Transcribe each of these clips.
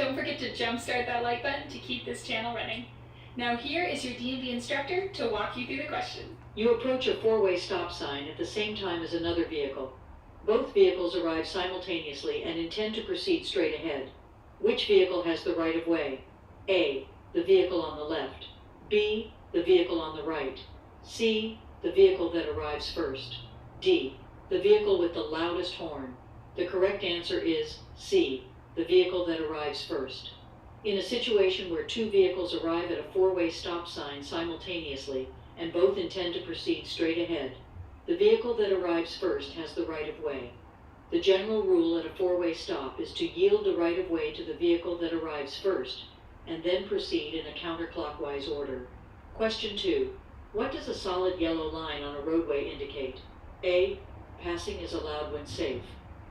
don't forget to jumpstart that like button to keep this channel running. Now here is your D&B instructor to walk you through the question. You approach a four-way stop sign at the same time as another vehicle. Both vehicles arrive simultaneously and intend to proceed straight ahead. Which vehicle has the right of way? A, the vehicle on the left. B, the vehicle on the right. C, the vehicle that arrives first. D, the vehicle with the loudest horn. The correct answer is C, the vehicle that arrives first. In a situation where two vehicles arrive at a four-way stop sign simultaneously and both intend to proceed straight ahead, the vehicle that arrives first has the right of way. The general rule at a four-way stop is to yield the right of way to the vehicle that arrives first and then proceed in a counterclockwise order. Question 2. What does a solid yellow line on a roadway indicate? A, passing is allowed when safe.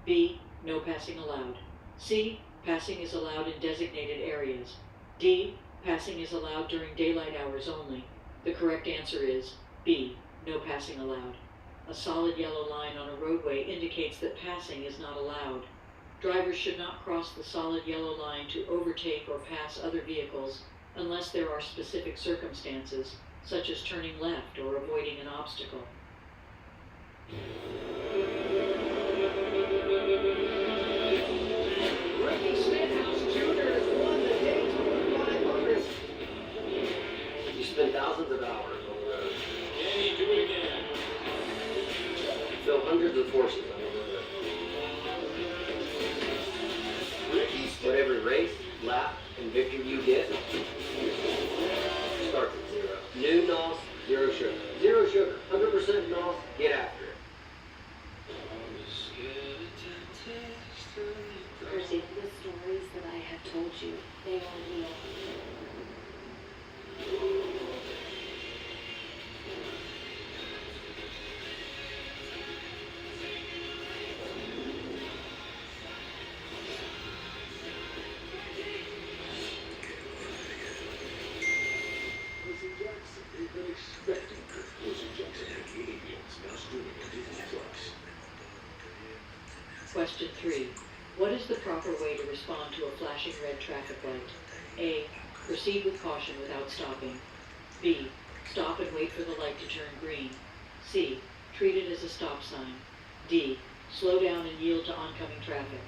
B, no passing allowed. C, passing is allowed in designated areas. D, passing is allowed during daylight hours only. The correct answer is B, no passing allowed. A solid yellow line on a roadway indicates that passing is not allowed. Drivers should not cross the solid yellow line to overtake or pass other vehicles unless there are specific circumstances, such as turning left or avoiding an obstacle. You spend thousands of hours on the road. Can you do it again? You feel hundreds of forces on the road. But every race, lap, and victory you get starts at zero. New NOS, zero sugar. Zero sugar, 100% NOS, get after it. Percy, the stories that I have told you, they are real. Question 3. What is the proper way to respond to a flashing red traffic light? A, proceed with caution without stopping. B, stop and wait for the light to turn green. C, treat it as a stop sign. D, slow down and yield to oncoming traffic.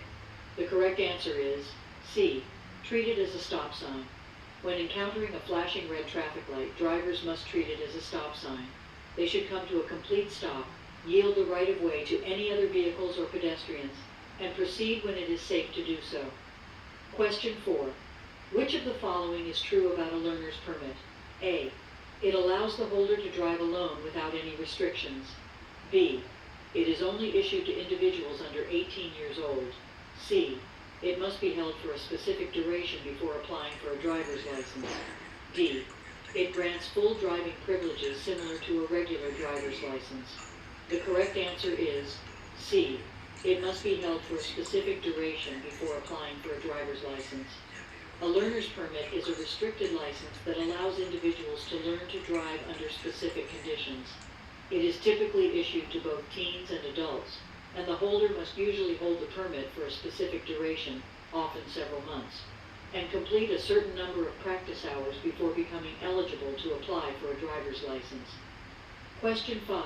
The correct answer is C, treat it as a stop sign. When encountering a flashing red traffic light, drivers must treat it as a stop sign. They should come to a complete stop, yield the right of way to any other vehicles or pedestrians, and proceed when it is safe to do so. Question 4. Which of the following is true about a learner's permit? A, it allows the holder to drive alone without any restrictions. B, it is only issued to individuals under 18 years old. C, it must be held for a specific duration before applying for a driver's license. D, it grants full driving privileges similar to a regular driver's license. The correct answer is C, it must be held for a specific duration before applying for a driver's license. A learner's permit is a restricted license that allows individuals to learn to drive under specific conditions. It is typically issued to both teens and adults, and the holder must usually hold the permit for a specific duration, often several months, and complete a certain number of practice hours before becoming eligible to apply for a driver's license. Question 5.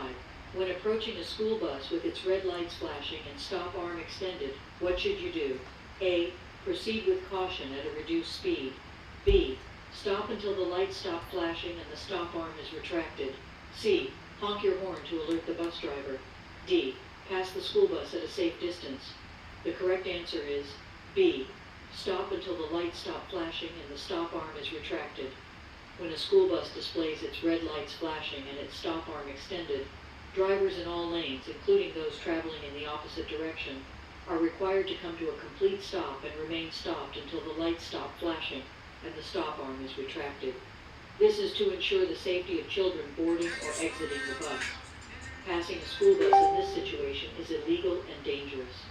When approaching a school bus with its red lights flashing and stop arm extended, what should you do? A, proceed with caution at a reduced speed. B, stop until the lights stop flashing and the stop arm is retracted. C, honk your horn to alert the bus driver. D, pass the school bus at a safe distance. The correct answer is B, stop until the lights stop flashing and the stop arm is retracted. When a school bus displays its red lights flashing and its stop arm extended, drivers in all lanes, including those traveling in the opposite direction, are required to come to a complete stop and remain stopped until the lights stop flashing and the stop arm is retracted. This is to ensure the safety of children boarding or exiting the bus. Passing a school bus in this situation is illegal and dangerous.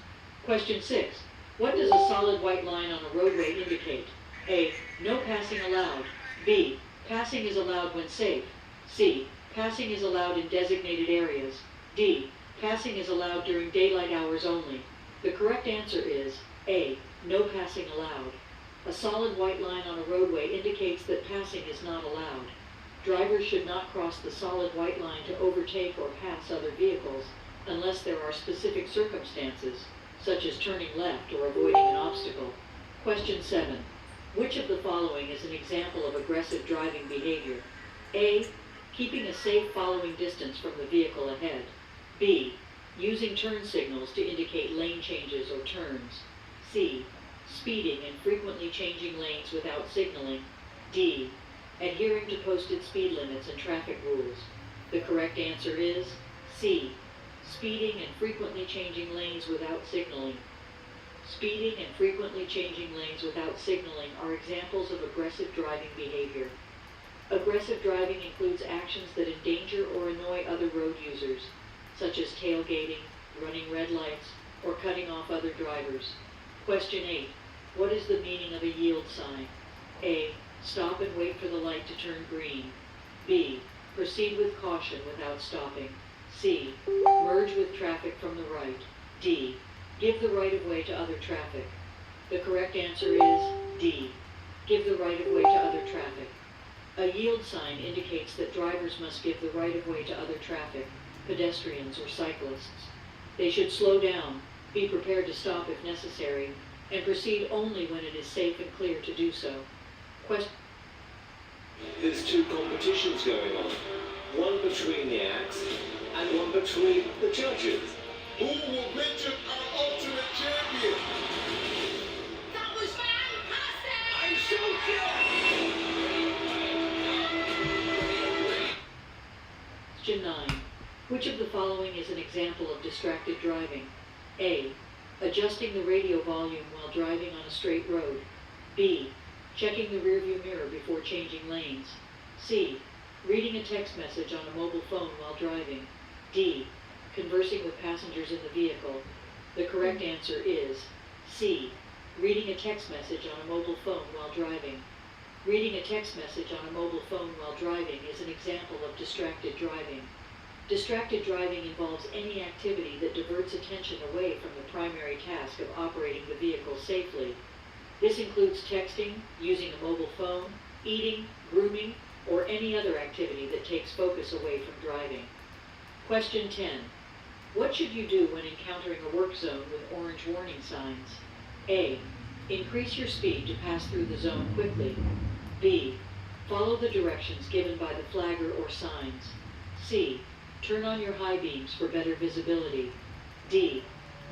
Question 6. What does a solid white line on a roadway indicate? A, no passing allowed. B, passing is allowed when safe. C, passing is allowed in designated areas. D, passing is allowed during daylight hours only. The correct answer is A, no passing allowed. A solid white line on a roadway indicates that passing is not allowed. Drivers should not cross the solid white line to overtake or pass other vehicles unless there are specific circumstances, such as turning left or avoiding an obstacle. Question 7. Which of the following is an example of aggressive driving behavior? A. Keeping a safe following distance from the vehicle ahead. B. Using turn signals to indicate lane changes or turns. C. Speeding and frequently changing lanes without signaling. D. Adhering to posted speed limits and traffic rules. The correct answer is C. Speeding and frequently changing lanes without signaling. Speeding and frequently changing lanes without signaling are examples of aggressive driving behavior. Aggressive driving includes actions that endanger or annoy other road users, such as tailgating, running red lights, or cutting off other drivers. Question 8. What is the meaning of a yield sign? A. Stop and wait for the light to turn green. B. Proceed with caution without stopping. C. Merge with traffic from the right. D. Give the right of way to other traffic. The correct answer is D. Give the right of way to other traffic. A yield sign indicates that drivers must give the right of way to other traffic, pedestrians or cyclists. They should slow down, be prepared to stop if necessary, and proceed only when it is safe and clear to do so. There's two competitions going on. One between the acts and one between the judges. Who will mention our ultimate champion? That was fantastic! I'm so good! Question 9. Which of the following is an example of distracted driving? A. Adjusting the radio volume while driving on a straight road. B. Checking the rearview mirror before changing lanes. C. Reading a text message on a mobile phone while driving. D. Conversing with passengers in the vehicle. The correct answer is C. Reading a text message on a mobile phone while driving. Reading a text message on a mobile phone while driving is an example of distracted driving. Distracted driving involves any activity that diverts attention away from the primary task of operating the vehicle safely. This includes texting, using a mobile phone, eating, grooming, or any other activity that takes focus away from driving. Question 10. What should you do when encountering a work zone with orange warning signs? A. Increase your speed to pass through the zone quickly. B. Follow the directions given by the flagger or signs. C. Turn on your high beams for better visibility. D.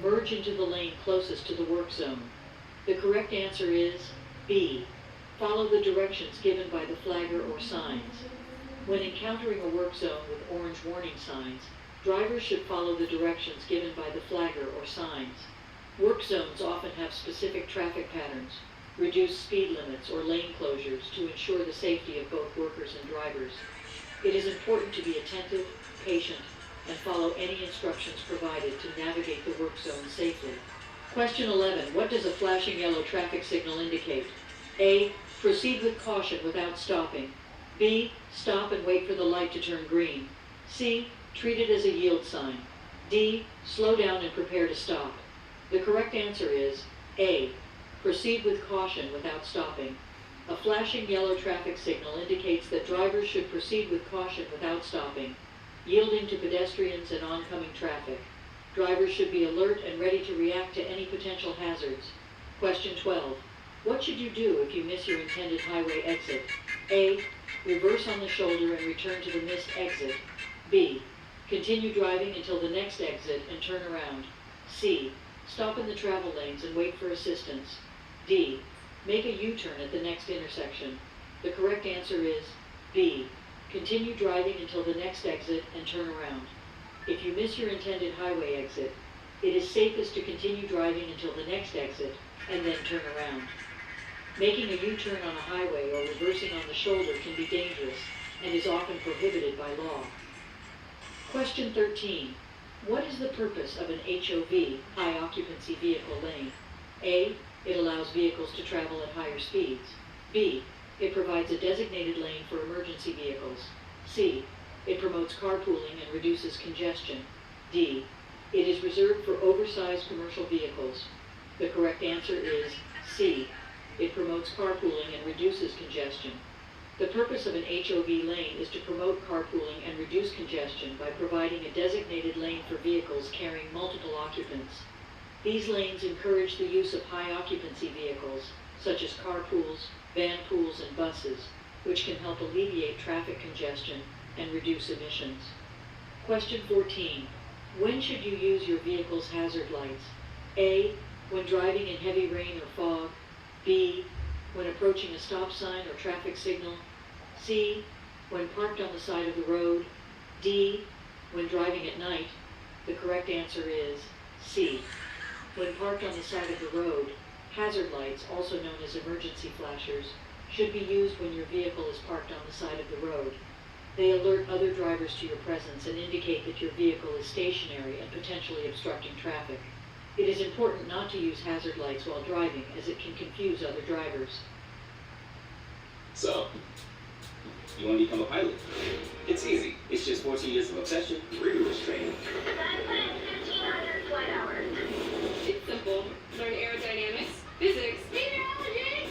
Merge into the lane closest to the work zone. The correct answer is B. Follow the directions given by the flagger or signs. When encountering a work zone with orange warning signs, drivers should follow the directions given by the flagger or signs. Work zones often have specific traffic patterns, reduced speed limits, or lane closures to ensure the safety of both workers and drivers. It is important to be attentive, patient, and follow any instructions provided to navigate the work zone safely. Question 11. What does a flashing yellow traffic signal indicate? A. Proceed with caution without stopping. B. Stop and wait for the light to turn green. C. Treat it as a yield sign. D. Slow down and prepare to stop. The correct answer is A. Proceed with caution without stopping. A flashing yellow traffic signal indicates that drivers should proceed with caution without stopping, yielding to pedestrians and oncoming traffic. Drivers should be alert and ready to react to any potential hazards. Question 12. What should you do if you miss your intended highway exit? A. Reverse on the shoulder and return to the missed exit. B. Continue driving until the next exit and turn around. C. Stop in the travel lanes and wait for assistance. D. Make a U-turn at the next intersection. The correct answer is B. Continue driving until the next exit and turn around. If you miss your intended highway exit, it is safest to continue driving until the next exit and then turn around. Making a U-turn on a highway or reversing on the shoulder can be dangerous and is often prohibited by law. Question 13. What is the purpose of an HOV, high occupancy vehicle lane? A. It allows vehicles to travel at higher speeds. B. It provides a designated lane for emergency vehicles. C. It promotes carpooling and reduces congestion. D. It is reserved for oversized commercial vehicles. The correct answer is C. It promotes carpooling and reduces congestion. The purpose of an HOV lane is to promote carpooling and reduce congestion by providing a designated lane for vehicles carrying multiple occupants. These lanes encourage the use of high occupancy vehicles, such as carpools, van pools, and buses, which can help alleviate traffic congestion and reduce emissions. Question 14. When should you use your vehicle's hazard lights? A. When driving in heavy rain or fog. B. When approaching a stop sign or traffic signal. C. When parked on the side of the road. D. When driving at night. The correct answer is C. When parked on the side of the road, hazard lights, also known as emergency flashers, should be used when your vehicle is parked on the side of the road. They alert other drivers to your presence and indicate that your vehicle is stationary and potentially obstructing traffic. It is important not to use hazard lights while driving, as it can confuse other drivers. So, you want to become a pilot? It's easy. It's just 14 years of obsession, rigorous training. Design 1,500 flight hours. It's simple. Learn aerodynamics, physics, Meteorology.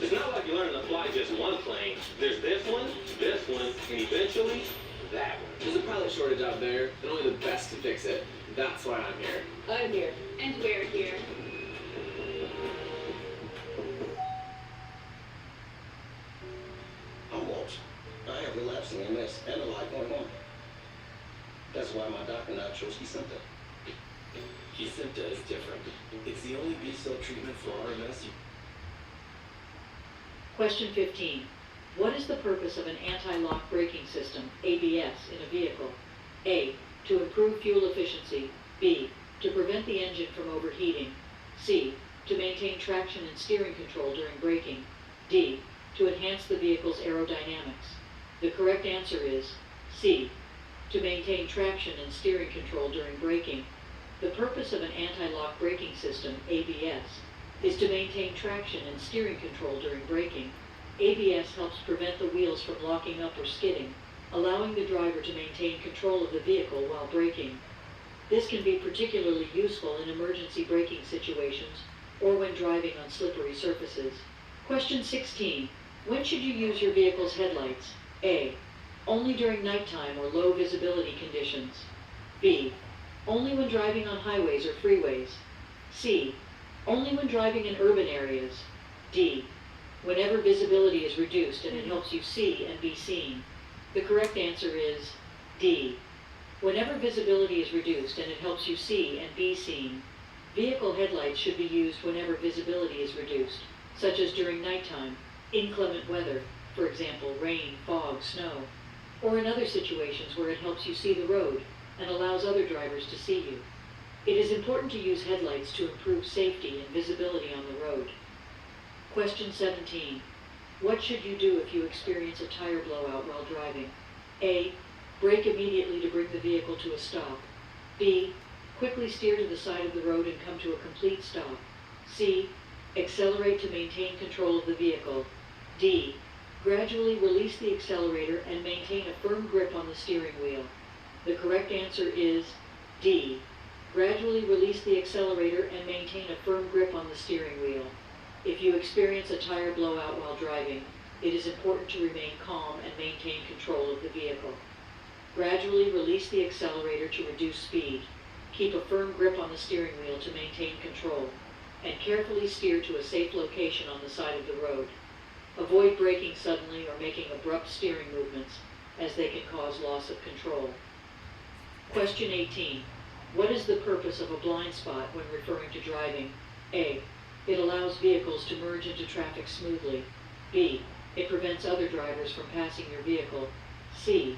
It's not like you're learning to fly just one plane. There's this one, and eventually that one. There's a pilot shortage out there, and only the best can fix it. That's why I'm here. I'm here. And we're here. I'm Walsh. I have relapsing MS and a lot going on. That's why my doctor now chose Kesimpta. Kesimpta is different. It's the only B-cell treatment for RMS. Question 15. What is the purpose of an anti-lock braking system, ABS, in a vehicle? A. To improve fuel efficiency. B. To prevent the engine from overheating. C. To maintain traction and steering control during braking. D. To enhance the vehicle's aerodynamics. The correct answer is C. To maintain traction and steering control during braking. The purpose of an anti-lock braking system, ABS, is to maintain traction and steering control during braking. ABS helps prevent the wheels from locking up or skidding, allowing the driver to maintain control of the vehicle while braking. This can be particularly useful in emergency braking situations or when driving on slippery surfaces. Question 16. When should you use your vehicle's headlights? A. Only during nighttime or low visibility conditions. B. Only when driving on highways or freeways. C. Only when driving in urban areas. D. Whenever visibility is reduced and it helps you see and be seen. The correct answer is D. Whenever visibility is reduced and it helps you see and be seen. Vehicle headlights should be used whenever visibility is reduced, such as during nighttime, inclement weather, for example, rain, fog, snow, or in other situations where it helps you see the road and allows other drivers to see you. It is important to use headlights to improve safety and visibility on the road. Question 17. What should you do if you experience a tire blowout while driving? A. Brake immediately to bring the vehicle to a stop. B. Quickly steer to the side of the road and come to a complete stop. C. Accelerate to maintain control of the vehicle. D. Gradually release the accelerator and maintain a firm grip on the steering wheel. The correct answer is D. Gradually release the accelerator and maintain a firm grip on the steering wheel. If you experience a tire blowout while driving, it is important to remain calm and maintain control of the vehicle. Gradually release the accelerator to reduce speed. Keep a firm grip on the steering wheel to maintain control, and carefully steer to a safe location on the side of the road. Avoid braking suddenly or making abrupt steering movements, as they can cause loss of control. Question 18. What is the purpose of a blind spot when referring to driving? A. It allows vehicles to merge into traffic smoothly. B. It prevents other drivers from passing your vehicle. C.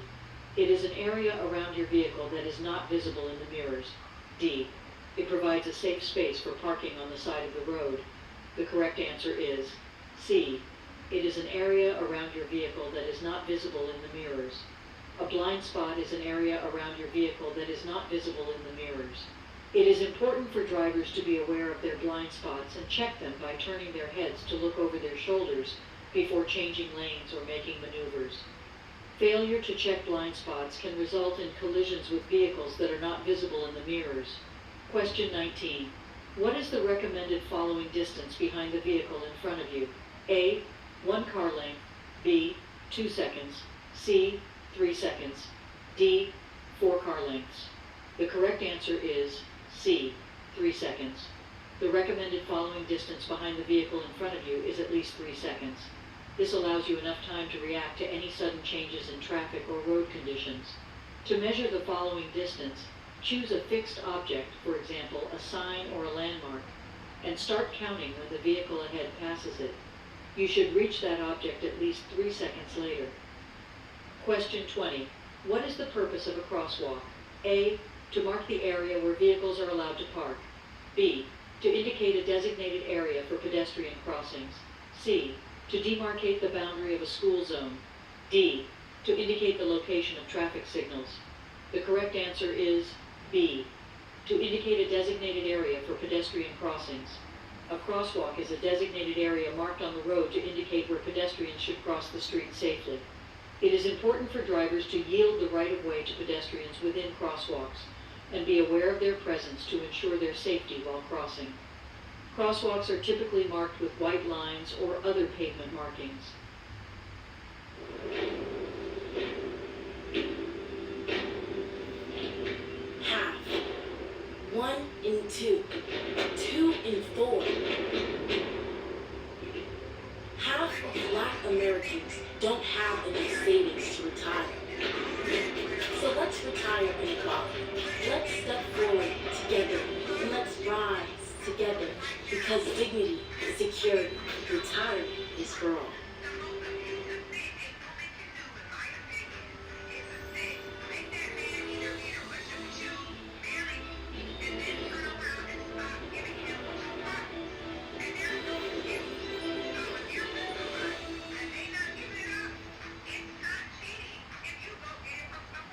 It is an area around your vehicle that is not visible in the mirrors. D. It provides a safe space for parking on the side of the road. The correct answer is C. It is an area around your vehicle that is not visible in the mirrors. A blind spot is an area around your vehicle that is not visible in the mirrors. It is important for drivers to be aware of their blind spots and check them by turning their heads to look over their shoulders before changing lanes or making maneuvers. Failure to check blind spots can result in collisions with vehicles that are not visible in the mirrors. Question 19. What is the recommended following distance behind the vehicle in front of you? A, 1 car length. B, 2 seconds. C, 3 seconds. D, 4 car lengths. The correct answer is C, 3 seconds. The recommended following distance behind the vehicle in front of you is at least 3 seconds. This allows you enough time to react to any sudden changes in traffic or road conditions. To measure the following distance, choose a fixed object, for example, a sign or a landmark, and start counting when the vehicle ahead passes it. You should reach that object at least 3 seconds later. Question 20. What is the purpose of a crosswalk? A, to mark the area where vehicles are allowed to park. B, to indicate a designated area for pedestrian crossings. C, to demarcate the boundary of a school zone. D, to indicate the location of traffic signals. The correct answer is B, to indicate a designated area for pedestrian crossings. A crosswalk is a designated area marked on the road to indicate where pedestrians should cross the street safely. It is important for drivers to yield the right-of-way to pedestrians within crosswalks and be aware of their presence to ensure their safety while crossing. Crosswalks are typically marked with white lines or other pavement markings. Half. 1 and 2. 2 and 4. Half of Black Americans don't have enough savings to retire. So let's retire inequality. Let's step forward together and let's rise together because dignity, security, retirement is for all.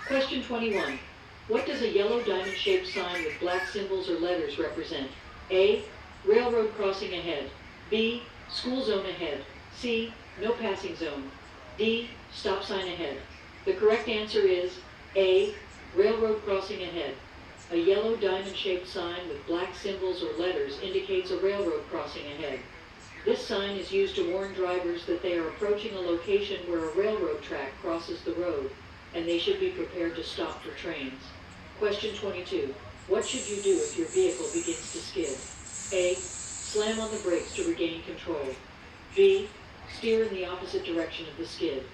Question 21. What does a yellow diamond-shaped sign with black symbols or letters represent? A, railroad crossing ahead. B, school zone ahead. C, no passing zone. D, stop sign ahead. The correct answer is A, railroad crossing ahead. A yellow diamond-shaped sign with black symbols or letters indicates a railroad crossing ahead. This sign is used to warn drivers that they are approaching a location where a railroad track crosses the road, and they should be prepared to stop for trains. Question 22. What should you do if your vehicle begins to skid? A, slam on the brakes to regain control. B, steer in the opposite direction of the skid.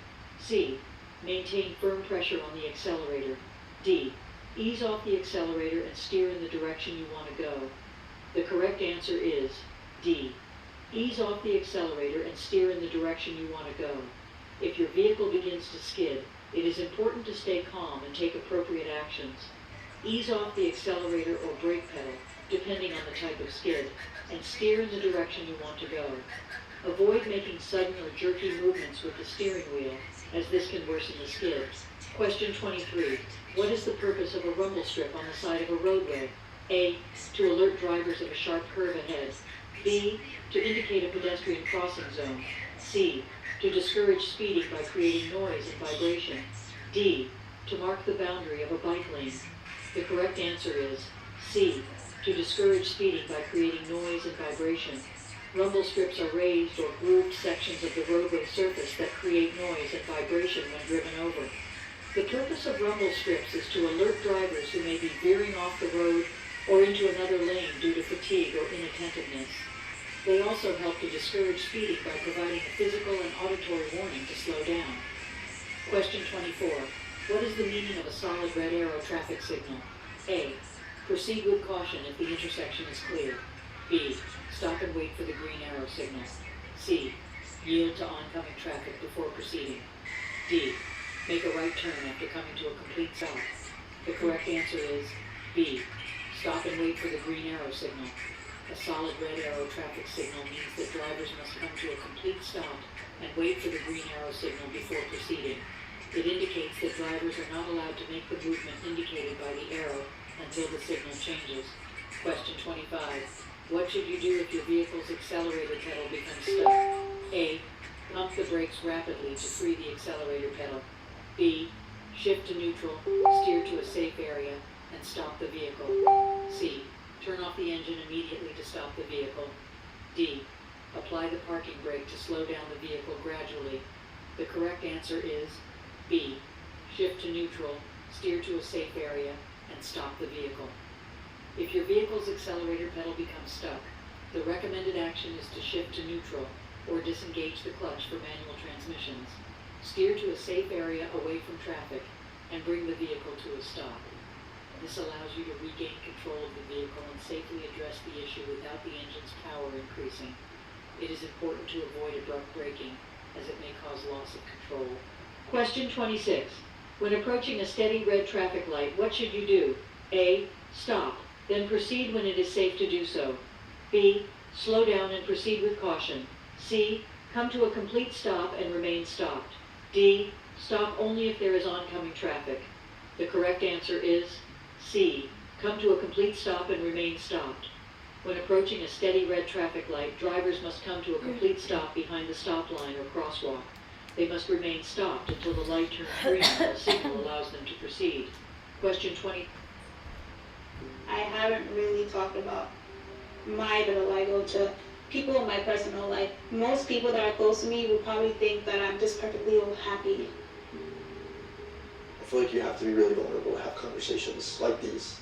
C, maintain firm pressure on the accelerator. D, ease off the accelerator and steer in the direction you want to go. The correct answer is D, ease off the accelerator and steer in the direction you want to go. If your vehicle begins to skid, it is important to stay calm and take appropriate actions. Ease off the accelerator or brake pedal, depending on the type of skid, and steer in the direction you want to go. Avoid making sudden or jerky movements with the steering wheel, as this can worsen the skid. Question 23. What is the purpose of a rumble strip on the side of a roadway? A, to alert drivers of a sharp curve ahead. B, to indicate a pedestrian crossing zone. C, to discourage speeding by creating noise and vibration. D, to mark the boundary of a bike lane. The correct answer is C, to discourage speeding by creating noise and vibration. Rumble strips are raised or grooved sections of the roadway surface that create noise and vibration when driven over. The purpose of rumble strips is to alert drivers who may be veering off the road or into another lane due to fatigue or inattentiveness. They also help to discourage speeding by providing a physical and auditory warning to slow down. Question 24. What is the meaning of a solid red arrow traffic signal? A, proceed with caution if the intersection is clear. B, stop and wait for the green arrow signal. C, yield to oncoming traffic before proceeding. D, make a right turn after coming to a complete stop. The correct answer is B, stop and wait for the green arrow signal. A solid red arrow traffic signal means that drivers must come to a complete stop and wait for the green arrow signal before proceeding. It indicates that drivers are not allowed to make the movement indicated by the arrow until the signal changes. Question 25. What should you do if your vehicle's accelerator pedal becomes stuck? A, pump the brakes rapidly to free the accelerator pedal. B, shift to neutral, steer to a safe area, and stop the vehicle. C, turn off the engine immediately to stop the vehicle. D. Apply the parking brake to slow down the vehicle gradually. The correct answer is B. Shift to neutral, steer to a safe area, and stop the vehicle. If your vehicle's accelerator pedal becomes stuck, the recommended action is to shift to neutral or disengage the clutch for manual transmissions. Steer to a safe area away from traffic and bring the vehicle to a stop. This allows you to regain control of the vehicle and safely address the issue without the engine's power increasing. It is important to avoid abrupt braking, as it may cause loss of control. Question 26. When approaching a steady red traffic light, what should you do? A. Stop, then proceed when it is safe to do so. B. Slow down and proceed with caution. C. Come to a complete stop and remain stopped. D. Stop only if there is oncoming traffic. The correct answer is C. Come to a complete stop and remain stopped. When approaching a steady red traffic light, drivers must come to a complete stop behind the stop line or crosswalk. They must remain stopped until the light turns green and the signal allows them to proceed. Question 20. I haven't really talked about my vitiligo to people in my personal life. Most people that are close to me would probably think that I'm just perfectly happy. I feel like you have to be really vulnerable to have conversations like these.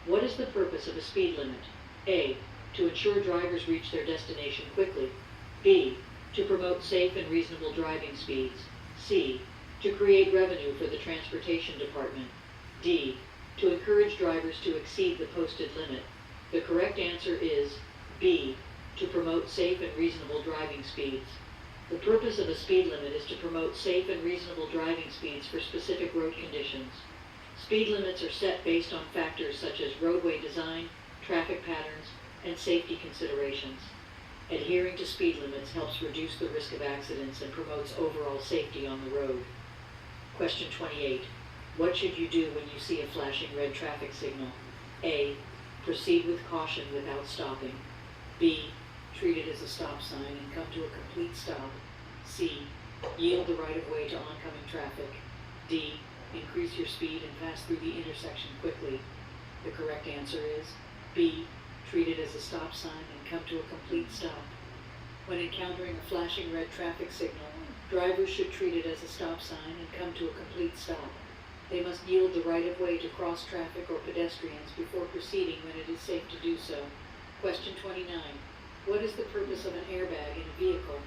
What is the purpose of a speed limit? A. To ensure drivers reach their destination quickly. B. To promote safe and reasonable driving speeds. C. To create revenue for the transportation department. D. To encourage drivers to exceed the posted limit. The correct answer is B. To promote safe and reasonable driving speeds. The purpose of a speed limit is to promote safe and reasonable driving speeds for specific road conditions. Speed limits are set based on factors such as roadway design, traffic patterns, and safety considerations. Adhering to speed limits helps reduce the risk of accidents and promotes overall safety on the road. Question 28. What should you do when you see a flashing red traffic signal? A. Proceed with caution without stopping. B. Treat it as a stop sign and come to a complete stop. C. Yield the right of way to oncoming traffic. D. Increase your speed and pass through the intersection quickly. The correct answer is B. Treat it as a stop sign and come to a complete stop. When encountering a flashing red traffic signal, drivers should treat it as a stop sign and come to a complete stop. They must yield the right of way to cross traffic or pedestrians before proceeding when it is safe to do so. Question 29. What is the purpose of an airbag in a vehicle?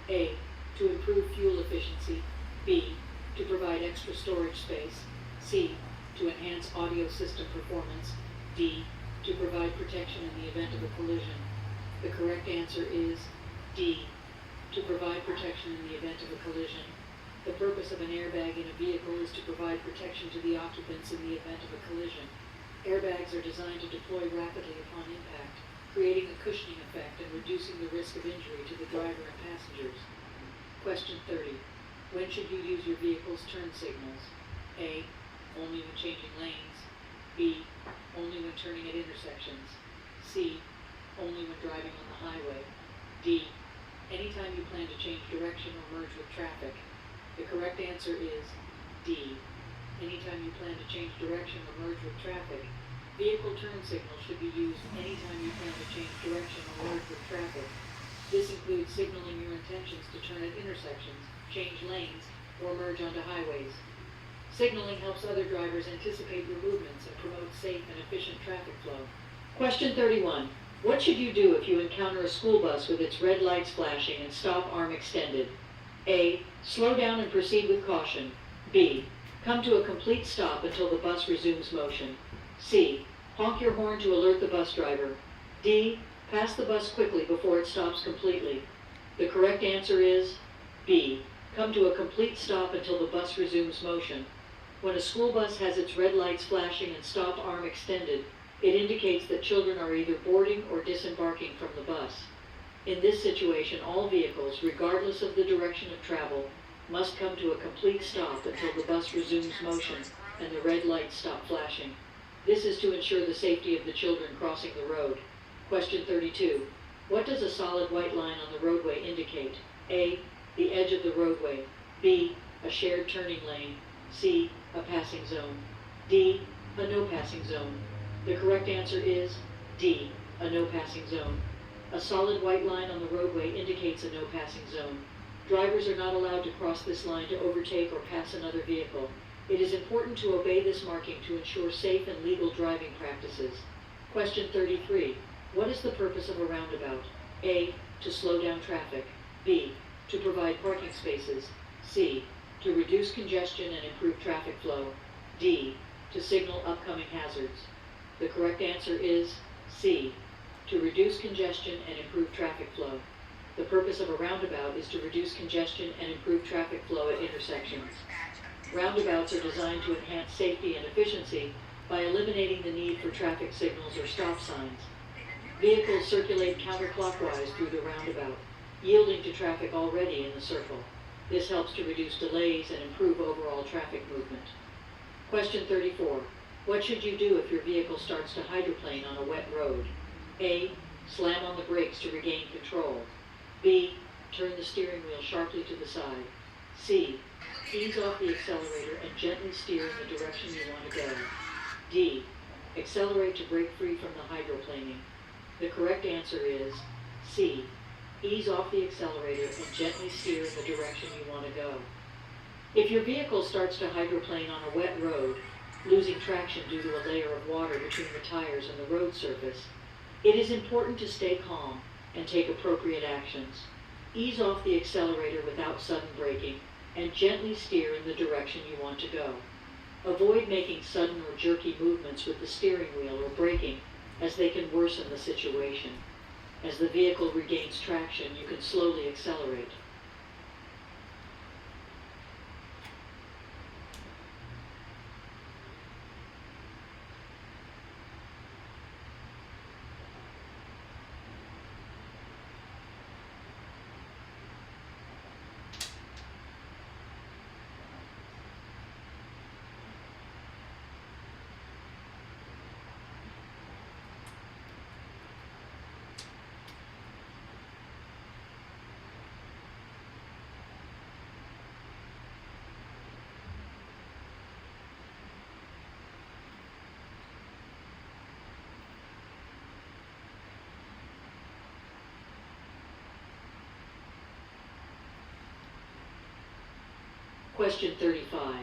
A. To improve fuel efficiency. B. To provide extra storage space. C. To enhance audio system performance. D. To provide protection in the event of a collision. The correct answer is D. To provide protection in the event of a collision. The purpose of an airbag in a vehicle is to provide protection to the occupants in the event of a collision. Airbags are designed to deploy rapidly upon impact, creating a cushioning effect and reducing the risk of injury to the driver and passengers. Question 30. When should you use your vehicle's turn signals? A. Only when changing lanes. B. Only when turning at intersections. C. Only when driving on the highway. D. Anytime you plan to change direction or merge with traffic. The correct answer is D. Anytime you plan to change direction or merge with traffic. Vehicle turn signals should be used anytime you plan to change direction or merge with traffic. This includes signaling your intentions to turn at intersections, change lanes, or merge onto highways. Signaling helps other drivers anticipate your movements and promotes safe and efficient traffic flow. Question 31. What should you do if you encounter a school bus with its red lights flashing and stop arm extended? A. Slow down and proceed with caution. B. Come to a complete stop until the bus resumes motion. C. Honk your horn to alert the bus driver. D. Pass the bus quickly before it stops completely. The correct answer is B. Come to a complete stop until the bus resumes motion. When a school bus has its red lights flashing and stop arm extended, it indicates that children are either boarding or disembarking from the bus. In this situation, all vehicles, regardless of the direction of travel, must come to a complete stop until the bus resumes motion and the red lights stop flashing. This is to ensure the safety of the children crossing the road. Question 32. What does a solid white line on the roadway indicate? A, the edge of the roadway. B, a shared turning lane. C, a passing zone. D, a no passing zone. The correct answer is D, a no passing zone. A solid white line on the roadway indicates a no passing zone. Drivers are not allowed to cross this line to overtake or pass another vehicle. It is important to obey this marking to ensure safe and legal driving practices. Question 33. What is the purpose of a roundabout? A, to slow down traffic. B, to provide parking spaces. C, to reduce congestion and improve traffic flow. D, to signal upcoming hazards. The correct answer is C, to reduce congestion and improve traffic flow. The purpose of a roundabout is to reduce congestion and improve traffic flow at intersections. Roundabouts are designed to enhance safety and efficiency by eliminating the need for traffic signals or stop signs. Vehicles circulate counterclockwise through the roundabout, yielding to traffic already in the circle. This helps to reduce delays and improve overall traffic movement. Question 34. What should you do if your vehicle starts to hydroplane on a wet road? A, slam on the brakes to regain control. B, turn the steering wheel sharply to the side. C, ease off the accelerator and gently steer in the direction you want to go. D, accelerate to break free from the hydroplaning. The correct answer is C, ease off the accelerator and gently steer in the direction you want to go. If your vehicle starts to hydroplane on a wet road, losing traction due to a layer of water between the tires and the road surface, it is important to stay calm and take appropriate actions. Ease off the accelerator without sudden braking and gently steer in the direction you want to go. Avoid making sudden or jerky movements with the steering wheel or braking, as they can worsen the situation. As the vehicle regains traction, you can slowly accelerate. Question 35.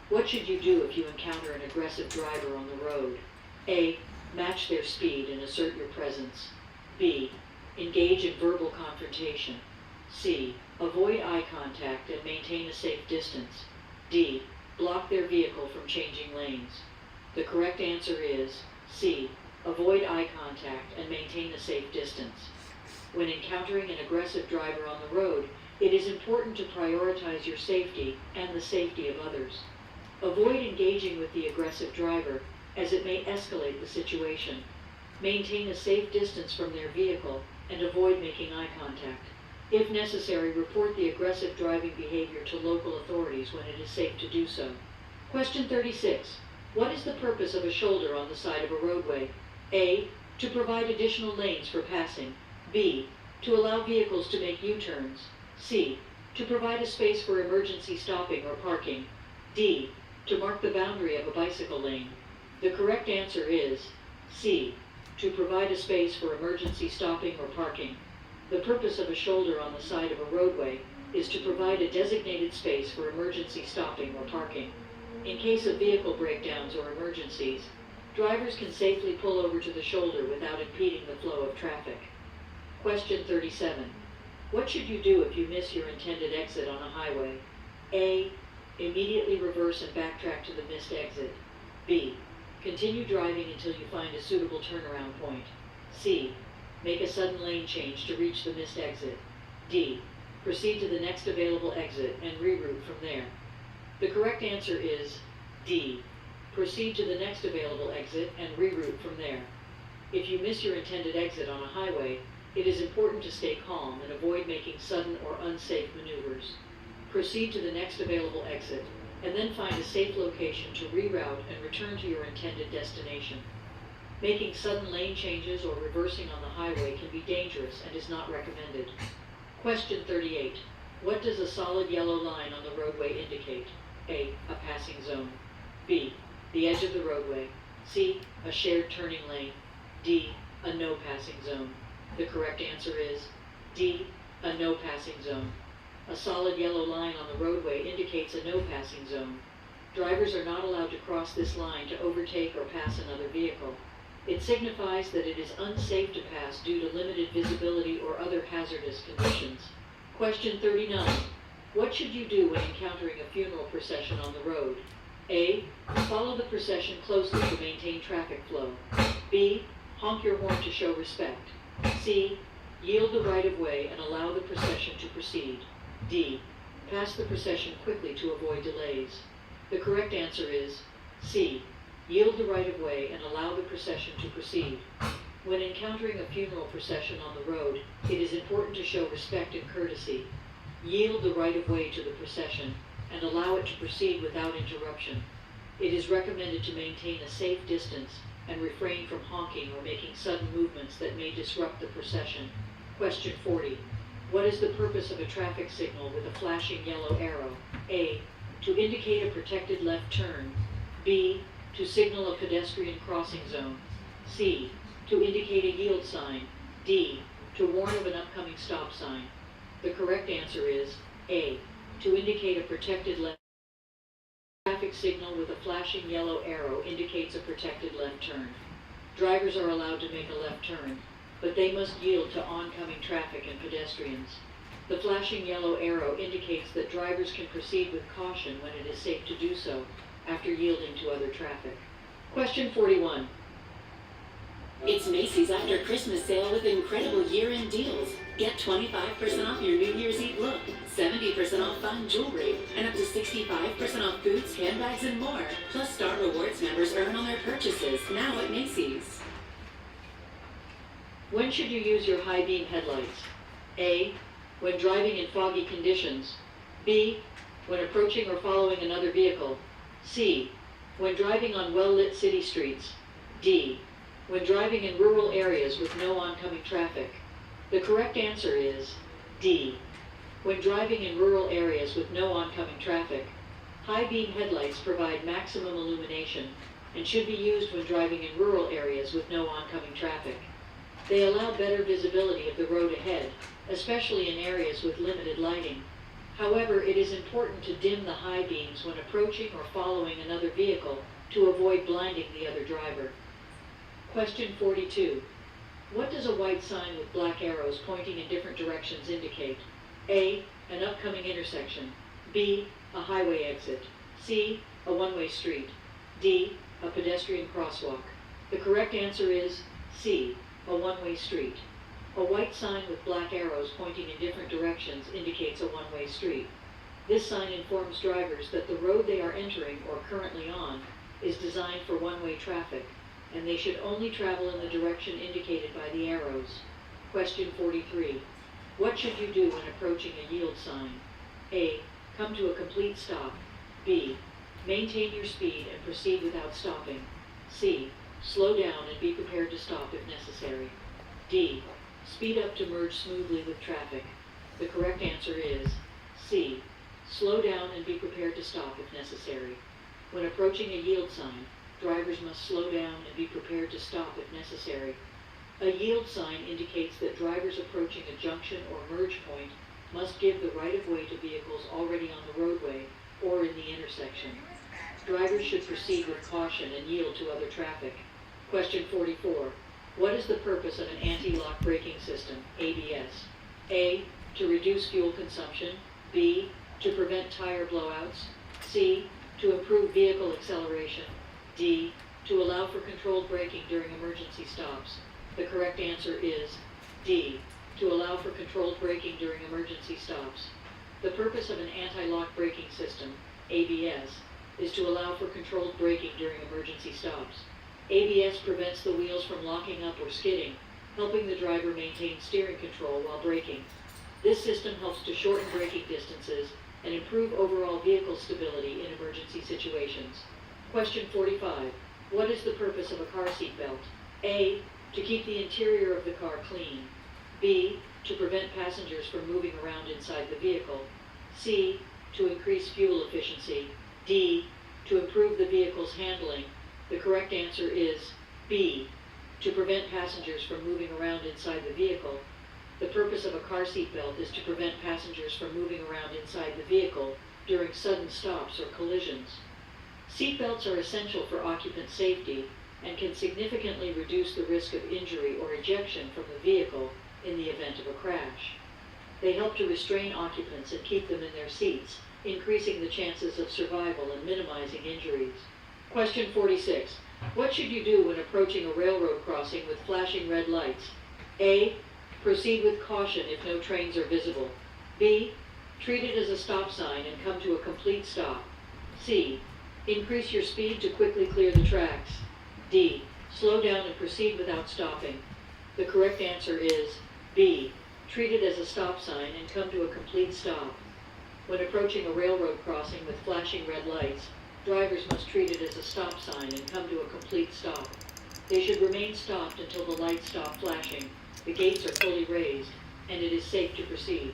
What should you do if you encounter an aggressive driver on the road? A, match their speed and assert your presence. B, engage in verbal confrontation. C, avoid eye contact and maintain a safe distance. D, block their vehicle from changing lanes. The correct answer is C, avoid eye contact and maintain a safe distance. When encountering an aggressive driver on the road, it is important to prioritize your safety and the safety of others. Avoid engaging with the aggressive driver, as it may escalate the situation. Maintain a safe distance from their vehicle and avoid making eye contact. If necessary, report the aggressive driving behavior to local authorities when it is safe to do so. Question 36. What is the purpose of a shoulder on the side of a roadway? A, to provide additional lanes for passing. B, to allow vehicles to make U-turns. C, to provide a space for emergency stopping or parking. D, to mark the boundary of a bicycle lane. The correct answer is C, to provide a space for emergency stopping or parking. The purpose of a shoulder on the side of a roadway is to provide a designated space for emergency stopping or parking. In case of vehicle breakdowns or emergencies, drivers can safely pull over to the shoulder without impeding the flow of traffic. Question 37. What should you do if you miss your intended exit on a highway? A, immediately reverse and backtrack to the missed exit. B, continue driving until you find a suitable turnaround point. C, make a sudden lane change to reach the missed exit. D, proceed to the next available exit and reroute from there. The correct answer is D, proceed to the next available exit and reroute from there. If you miss your intended exit on a highway, It is important to stay calm and avoid making sudden or unsafe maneuvers. Proceed to the next available exit, and then find a safe location to reroute and return to your intended destination. Making sudden lane changes or reversing on the highway can be dangerous and is not recommended. Question 38. What does a solid yellow line on the roadway indicate? A. A passing zone. B. The edge of the roadway. C. A shared turning lane. D. A no passing zone. The correct answer is D. A no passing zone. A solid yellow line on the roadway indicates a no passing zone. Drivers are not allowed to cross this line to overtake or pass another vehicle. It signifies that it is unsafe to pass due to limited visibility or other hazardous conditions. Question 39. What should you do when encountering a funeral procession on the road? A. Follow the procession closely to maintain traffic flow. B. Honk your horn to show respect. C. Yield the right-of-way and allow the procession to proceed. D. Pass the procession quickly to avoid delays. The correct answer is C. Yield the right-of-way and allow the procession to proceed. When encountering a funeral procession on the road, it is important to show respect and courtesy. Yield the right-of-way to the procession and allow it to proceed without interruption. It is recommended to maintain a safe distance and refrain from honking or making sudden movements that may disrupt the procession. Question 40. What is the purpose of a traffic signal with a flashing yellow arrow? A. To indicate a protected left turn. B. To signal a pedestrian crossing zone. C. To indicate a yield sign. D. To warn of an upcoming stop sign. The correct answer is A. To indicate a protected left. Traffic signal with a flashing yellow arrow indicates a protected left turn. Drivers are allowed to make a left turn, but they must yield to oncoming traffic and pedestrians. The flashing yellow arrow indicates that drivers can proceed with caution when it is safe to do so after yielding to other traffic. Question 41. It's Macy's After Christmas sale with incredible year-end deals. Get 25% off your New Year's Eve look, 70% off fine jewelry, and up to 65% off boots, handbags, and more. Plus, Star Rewards members earn on their purchases now at Macy's. When should you use your high beam headlights? A. When driving in foggy conditions. B. When approaching or following another vehicle. C. When driving on well-lit city streets. D. When driving in rural areas with no oncoming traffic. The correct answer is D. When driving in rural areas with no oncoming traffic. High beam headlights provide maximum illumination and should be used when driving in rural areas with no oncoming traffic. They allow better visibility of the road ahead, especially in areas with limited lighting. However, it is important to dim the high beams when approaching or following another vehicle to avoid blinding the other driver. Question 42. What does a white sign with black arrows pointing in different directions indicate? A. An upcoming intersection. B. A highway exit. C. A one-way street. D. A pedestrian crosswalk. The correct answer is C. A one-way street. A white sign with black arrows pointing in different directions indicates a one-way street. This sign informs drivers that the road they are entering or currently on is designed for one-way traffic, and they should only travel in the direction indicated by the arrows. Question 43. What should you do when approaching a yield sign? A. Come to a complete stop. B. Maintain your speed and proceed without stopping. C. Slow down and be prepared to stop if necessary. D. Speed up to merge smoothly with traffic. The correct answer is C. Slow down and be prepared to stop if necessary. When approaching a yield sign, drivers must slow down and be prepared to stop if necessary. A yield sign indicates that drivers approaching a junction or merge point must give the right-of-way to vehicles already on the roadway or in the intersection. Drivers should proceed with caution and yield to other traffic. Question 44. What is the purpose of an anti-lock braking system, ABS? A. To reduce fuel consumption. B. To prevent tire blowouts. C. To improve vehicle acceleration. D. To allow for controlled braking during emergency stops. The correct answer is D. To allow for controlled braking during emergency stops. The purpose of an anti-lock braking system, ABS, is to allow for controlled braking during emergency stops. ABS prevents the wheels from locking up or skidding, helping the driver maintain steering control while braking. This system helps to shorten braking distances and improve overall vehicle stability in emergency situations. Question 45. What is the purpose of a car seat belt? A. To keep the interior of the car clean. B. To prevent passengers from moving around inside the vehicle. C. To increase fuel efficiency. D. To improve the vehicle's handling. The correct answer is B. To prevent passengers from moving around inside the vehicle. The purpose of a car seat belt is to prevent passengers from moving around inside the vehicle during sudden stops or collisions. Seat belts are essential for occupant safety and can significantly reduce the risk of injury or ejection from the vehicle in the event of a crash. They help to restrain occupants and keep them in their seats, increasing the chances of survival and minimizing injuries. Question 46. What should you do when approaching a railroad crossing with flashing red lights? A. Proceed with caution if no trains are visible. B. Treat it as a stop sign and come to a complete stop. C. Increase your speed to quickly clear the tracks. D. Slow down and proceed without stopping. The correct answer is B. Treat it as a stop sign and come to a complete stop. When approaching a railroad crossing with flashing red lights, drivers must treat it as a stop sign and come to a complete stop. They should remain stopped until the lights stop flashing, the gates are fully raised, and it is safe to proceed.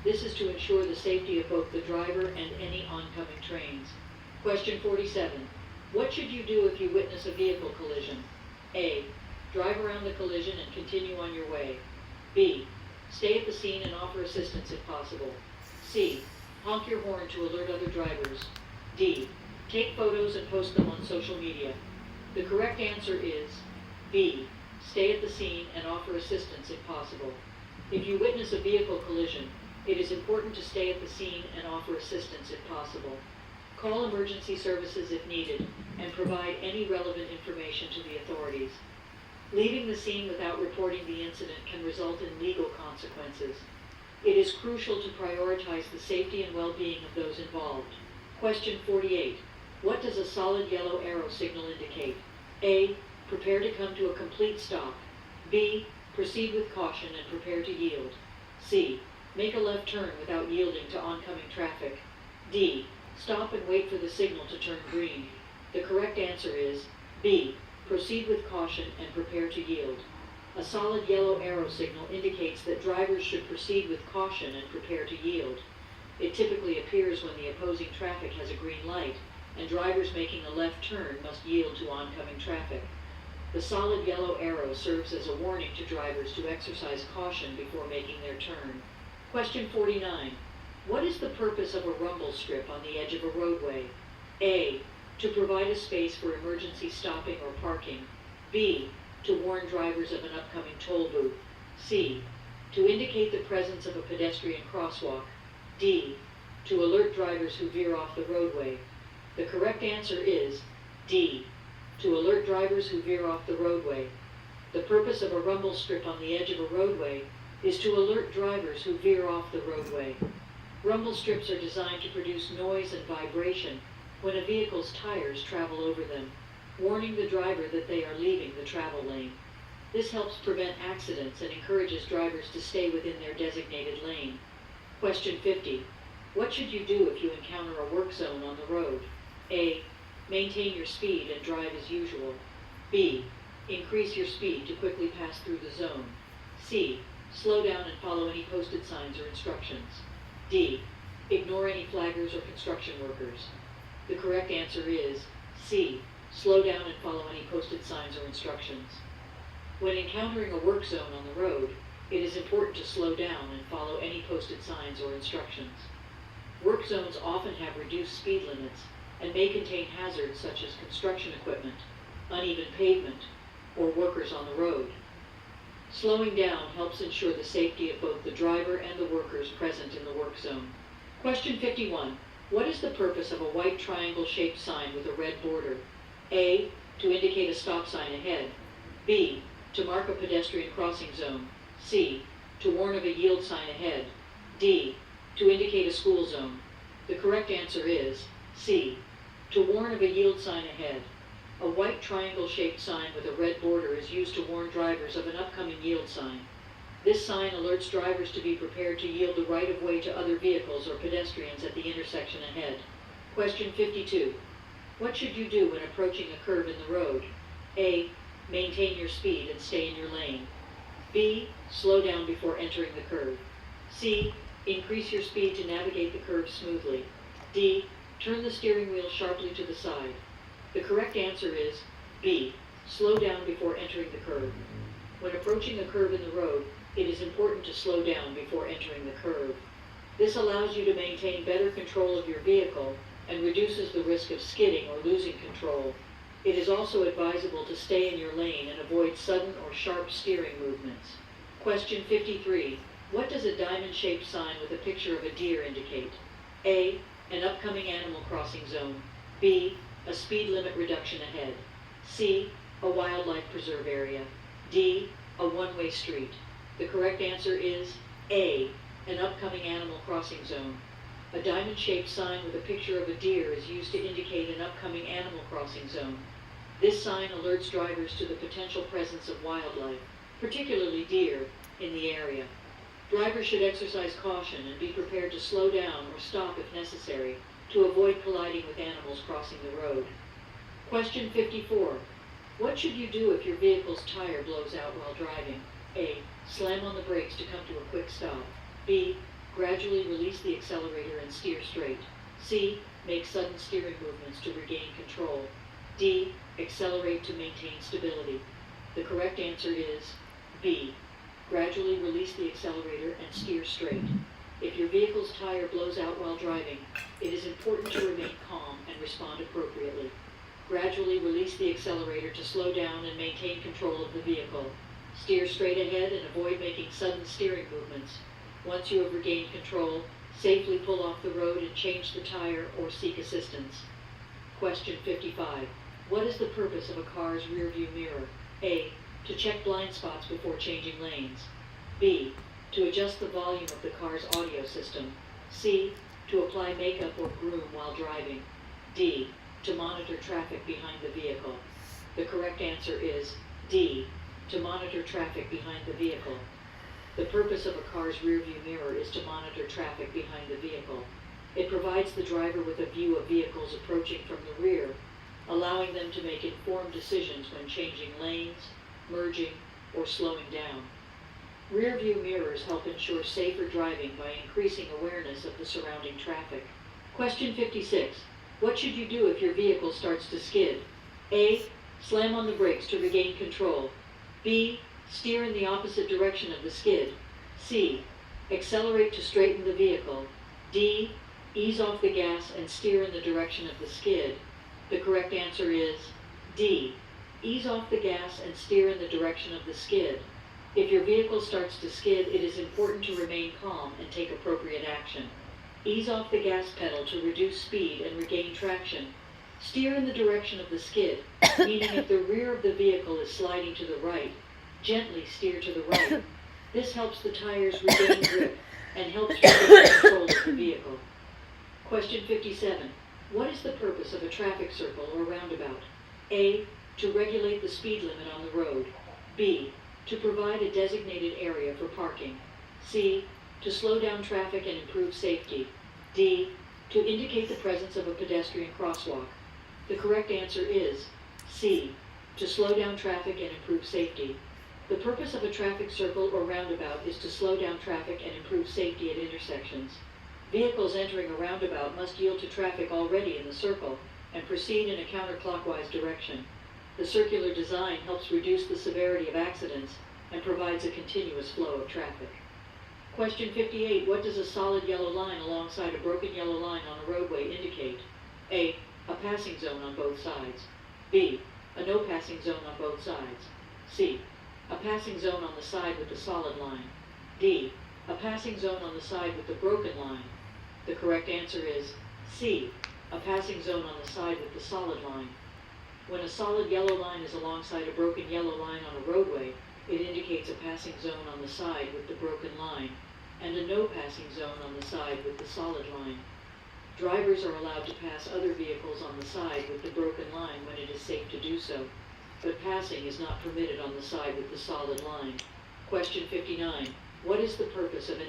This is to ensure the safety of both the driver and any oncoming trains. Question 47. What should you do if you witness a vehicle collision? A. Drive around the collision and continue on your way. B. Stay at the scene and offer assistance if possible. C. Honk your horn to alert other drivers. D. Take photos and post them on social media. The correct answer is B. Stay at the scene and offer assistance if possible. If you witness a vehicle collision, it is important to stay at the scene and offer assistance if possible. Call emergency services if needed and provide any relevant information to the authorities. Leaving the scene without reporting the incident can result in legal consequences. It is crucial to prioritize the safety and well-being of those involved. Question 48. What does a solid yellow arrow signal indicate? A. Prepare to come to a complete stop. B. Proceed with caution and prepare to yield. C. Make a left turn without yielding to oncoming traffic. D. Stop and wait for the signal to turn green. The correct answer is B. Proceed with caution and prepare to yield. A solid yellow arrow signal indicates that drivers should proceed with caution and prepare to yield. It typically appears when the opposing traffic has a green light, and drivers making a left turn must yield to oncoming traffic. The solid yellow arrow serves as a warning to drivers to exercise caution before making their turn. Question 49. What is the purpose of a rumble strip on the edge of a roadway? A. To provide a space for emergency stopping or parking. B. To warn drivers of an upcoming toll booth. C. To indicate the presence of a pedestrian crosswalk. D. To alert drivers who veer off the roadway. The correct answer is D. To alert drivers who veer off the roadway. The purpose of a rumble strip on the edge of a roadway is to alert drivers who veer off the roadway. Rumble strips are designed to produce noise and vibration when a vehicle's tires travel over them, warning the driver that they are leaving the travel lane. This helps prevent accidents and encourages drivers to stay within their designated lane. Question 50. What should you do if you encounter a work zone on the road? A. Maintain your speed and drive as usual. B. Increase your speed to quickly pass through the zone. C. Slow down and follow any posted signs or instructions. D. Ignore any flaggers or construction workers. The correct answer is C. Slow down and follow any posted signs or instructions. When encountering a work zone on the road, it is important to slow down and follow any posted signs or instructions. Work zones often have reduced speed limits and may contain hazards such as construction equipment, uneven pavement, or workers on the road. Slowing down helps ensure the safety of both the driver and the workers present in the work zone. Question 51. What is the purpose of a white triangle-shaped sign with a red border? A. To indicate a stop sign ahead. B. To mark a pedestrian crossing zone. C. To warn of a yield sign ahead. D. To indicate a school zone. The correct answer is C. To warn of a yield sign ahead. A white triangle-shaped sign with a red border is used to warn drivers of an upcoming yield sign. This sign alerts drivers to be prepared to yield the right-of-way to other vehicles or pedestrians at the intersection ahead. Question 52. What should you do when approaching a curve in the road? A. Maintain your speed and stay in your lane. B. Slow down before entering the curve. C. Increase your speed to navigate the curve smoothly. D. Turn the steering wheel sharply to the side. The correct answer is B. Slow down before entering the curve. When approaching a curve in the road, it is important to slow down before entering the curve. This allows you to maintain better control of your vehicle and reduces the risk of skidding or losing control. It is also advisable to stay in your lane and avoid sudden or sharp steering movements. Question 53. What does a diamond-shaped sign with a picture of a deer indicate? A. An upcoming animal crossing zone. B. A speed limit reduction ahead. C. A wildlife preserve area. D. A one-way street. The correct answer is A. An upcoming animal crossing zone. A diamond-shaped sign with a picture of a deer is used to indicate an upcoming animal crossing zone. This sign alerts drivers to the potential presence of wildlife, particularly deer, in the area. Drivers should exercise caution and be prepared to slow down or stop if necessary to avoid colliding with animals crossing the road. Question 54. What should you do if your vehicle's tire blows out while driving? A. Slam on the brakes to come to a quick stop. B. Gradually release the accelerator and steer straight. C. Make sudden steering movements to regain control. D. Accelerate to maintain stability. The correct answer is B. Gradually release the accelerator and steer straight. If your vehicle's tire blows out while driving, it is important to remain calm and respond appropriately. Gradually release the accelerator to slow down and maintain control of the vehicle. Steer straight ahead and avoid making sudden steering movements. Once you have regained control, safely pull off the road and change the tire or seek assistance. Question 55. What is the purpose of a car's rear view mirror? A. To check blind spots before changing lanes. B. To adjust the volume of the car's audio system. C. To apply makeup or groom while driving. D. To monitor traffic behind the vehicle. The correct answer is D. To monitor traffic behind the vehicle. The purpose of a car's rear view mirror is to monitor traffic behind the vehicle. It provides the driver with a view of vehicles approaching from the rear, allowing them to make informed decisions when changing lanes, merging, or slowing down. Rear view mirrors help ensure safer driving by increasing awareness of the surrounding traffic. Question 56. What should you do if your vehicle starts to skid? A. Slam on the brakes to regain control. B. Steer in the opposite direction of the skid. C. Accelerate to straighten the vehicle. D. Ease off the gas and steer in the direction of the skid. The correct answer is D. Ease off the gas and steer in the direction of the skid. If your vehicle starts to skid, it is important to remain calm and take appropriate action. Ease off the gas pedal to reduce speed and regain traction. Steer in the direction of the skid, meaning if the rear of the vehicle is sliding to the right, gently steer to the right. This helps the tires regain grip and helps regain control of the vehicle. Question 57. What is the purpose of a traffic circle or roundabout? A. To regulate the speed limit on the road. B. To provide a designated area for parking. C. To slow down traffic and improve safety. D. To indicate the presence of a pedestrian crosswalk. The correct answer is C. To slow down traffic and improve safety. The purpose of a traffic circle or roundabout is to slow down traffic and improve safety at intersections. Vehicles entering a roundabout must yield to traffic already in the circle and proceed in a counterclockwise direction. The circular design helps reduce the severity of accidents and provides a continuous flow of traffic. Question 58. What does a solid yellow line alongside a broken yellow line on a roadway indicate? A. A passing zone on both sides. B. A no passing zone on both sides. C. A passing zone on the side with the solid line. D. A passing zone on the side with the broken line. The correct answer is C. A passing zone on the side with the solid line. When a solid yellow line is alongside a broken yellow line on a roadway, it indicates a passing zone on the side with the broken line, and a no passing zone on the side with the solid line. Drivers are allowed to pass other vehicles on the side with the broken line when it is safe to do so, but passing is not permitted on the side with the solid line. Question 59. What is the purpose of an